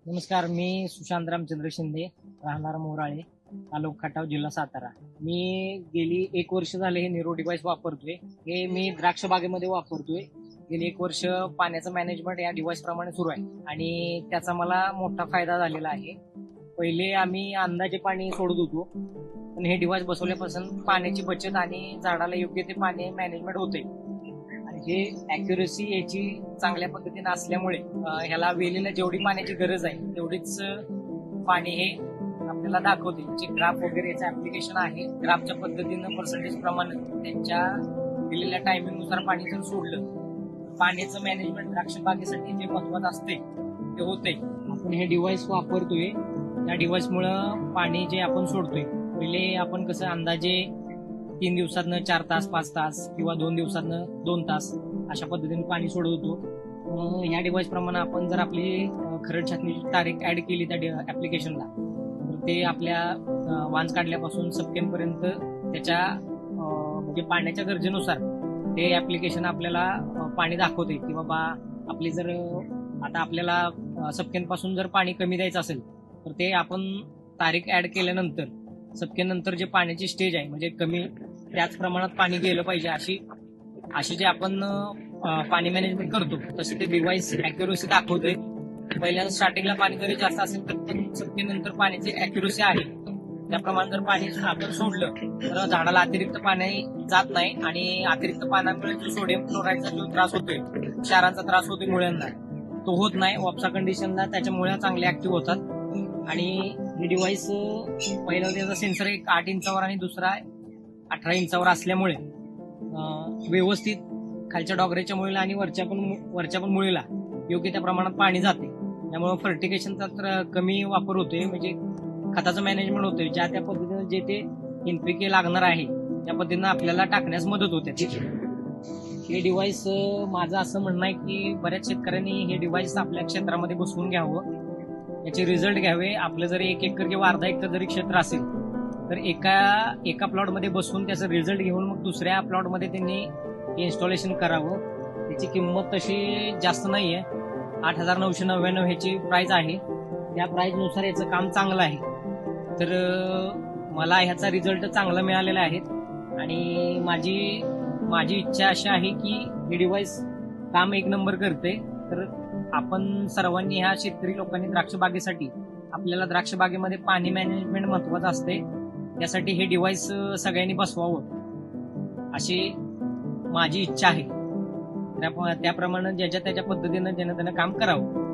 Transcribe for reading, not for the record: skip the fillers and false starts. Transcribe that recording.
नमस्कार, मी सुशांत रामचंद्र शिंदे, राहणार मोराळे, तालुका खटाव, जिल्हा सातारा. मी गेली 1 वर्ष झाले हे निरो डिव्हाइस वापरतोय. हे मी द्राक्ष बागेमध्ये वापरतोय. गेली 1 वर्ष पाण्याचं मॅनेजमेंट या डिव्हाइस प्रमाणे सुरू आहे आणि त्याचा मला मोठा फायदा झालेला आहे. पहिले आम्ही अंदाजे पाणी सोडत होतो, पण हे डिव्हाइस बसवल्यापासून पाण्याची बचत आणि झाडाला योग्य ते पाणी मॅनेजमेंट होते. हे ॲक्युरेसी याची चांगल्या पद्धतीने असल्यामुळे ह्याला वेलीला जेवढी पाण्याची गरज आहे तेवढीच पाणी हे आपल्याला दाखवते. जे ग्राफ वगैरे याचं ऍप्लिकेशन आहे, ग्राफच्या पद्धतीनं पर्सेंटेज प्रमाणे त्यांच्या दिलेल्या टायमिंगनुसार पाणी जर सोडलं, पाण्याचं मॅनेजमेंट द्राक्ष बागेसाठी जे महत्वाचं असते ते होते. आपण हे डिव्हाइस वापरतोय, त्या डिव्हाइसमुळं पाणी जे आपण सोडतोय, पहिले आपण कसं अंदाजे 3 दिवसातनं 4 तास, 5 तास किंवा 2 दिवसातनं 2 तास अशा पद्धतीने पाणी सोडत होतो. ह्या डिव्हाइस प्रमाणे आपण जर आपली खरड छाटणीची तारीख ऍड केली त्या ऍप्लिकेशनला, तर ते आपल्या वांज काढल्यापासून सप्टेंबरपर्यंत त्याच्या म्हणजे पाण्याच्या गरजेनुसार ते ऍप्लिकेशन आपल्याला पाणी दाखवते की बाबा आपली जर आता आपल्याला सप्टेंबरपासून जर पाणी कमी द्यायचं असेल तर ते आपण तारीख ऍड केल्यानंतर सप्टेंबरनंतर जे पाण्याची स्टेज आहे म्हणजे कमी त्याच प्रमाणात पाणी गेलं पाहिजे अशी जे आपण पाणी मॅनेजमेंट करतो तसे ते डिव्हाइस ऍक्युरेसी दाखवते. पहिल्यांदा स्टार्टिंगला पाणी जरी जास्त असेल तर सप्टेंबरनंतर पाण्याची ऍक्युरेसी आहे त्याप्रमाणे जर पाणी आपण सोडलं तर झाडाला अतिरिक्त पाणी जात नाही आणि अतिरिक्त पाण्यामुळे जो सोडियम क्लोराईडचा जो त्रास होतोय, क्षारांचा त्रास होतोय मुळ्यांना, तो होत नाही. वॉप्सा कंडिशनला त्याच्या मुळ्या चांगल्या ऍक्टिव्ह होतात. आणि हे डिव्हाइस पहिला त्याचा सेन्सर 8 इंचावर आणि दुसरा 18 इंचावर असल्यामुळे व्यवस्थित खालच्या डॉगरेच्या मुळीला आणि वरच्या पण मुळीला योग्य त्या प्रमाणात पाणी जाते. त्यामुळे फर्टिगेशनचा तर कमी वापर होतोय, म्हणजे खताचं मॅनेजमेंट होतोय. ज्या त्या पद्धतीने जे ते एनपीके लागणार आहे त्या पद्धतीनं आपल्याला टाकण्यास मदत होते. हे डिव्हाइस माझं असं म्हणणं आहे की बऱ्याच शेतकऱ्यांनी हे डिव्हाइस आपल्या क्षेत्रामध्ये बसवून घ्यावं, याचे रिझल्ट घ्यावे. आपलं जरी 1 एकर किंवा अर्धा एकर जरी क्षेत्र असेल तर एका प्लॉटमध्ये बसवून त्याचा रिझल्ट घेऊन मग दुसऱ्या प्लॉटमध्ये त्यांनी इन्स्टॉलेशन करावं. त्याची किंमत तशी जास्त नाहीये, 8,999 ह्याची प्राइस आहे. त्या प्राइसनुसार याचं काम चांगलं आहे. तर मला ह्याचा रिझल्ट चांगला मिळालेला आहे आणि माझी इच्छा अशी आहे की हे डिव्हाइस काम 1 नंबर करते. तर आपण सर्वांनी ह्या शेतकरी लोकांनी द्राक्ष बागेसाठी आपल्याला द्राक्ष बागेमध्ये पाणी मॅनेजमेंट महत्वाचं असते, यासाठी हे डिव्हाइस सगळ्यांनी बसवावं अशी माझी इच्छा आहे. त्याप्रमाणे ज्याच्या त्याच्या पद्धतीनं ज्यानं त्यानं काम करावं.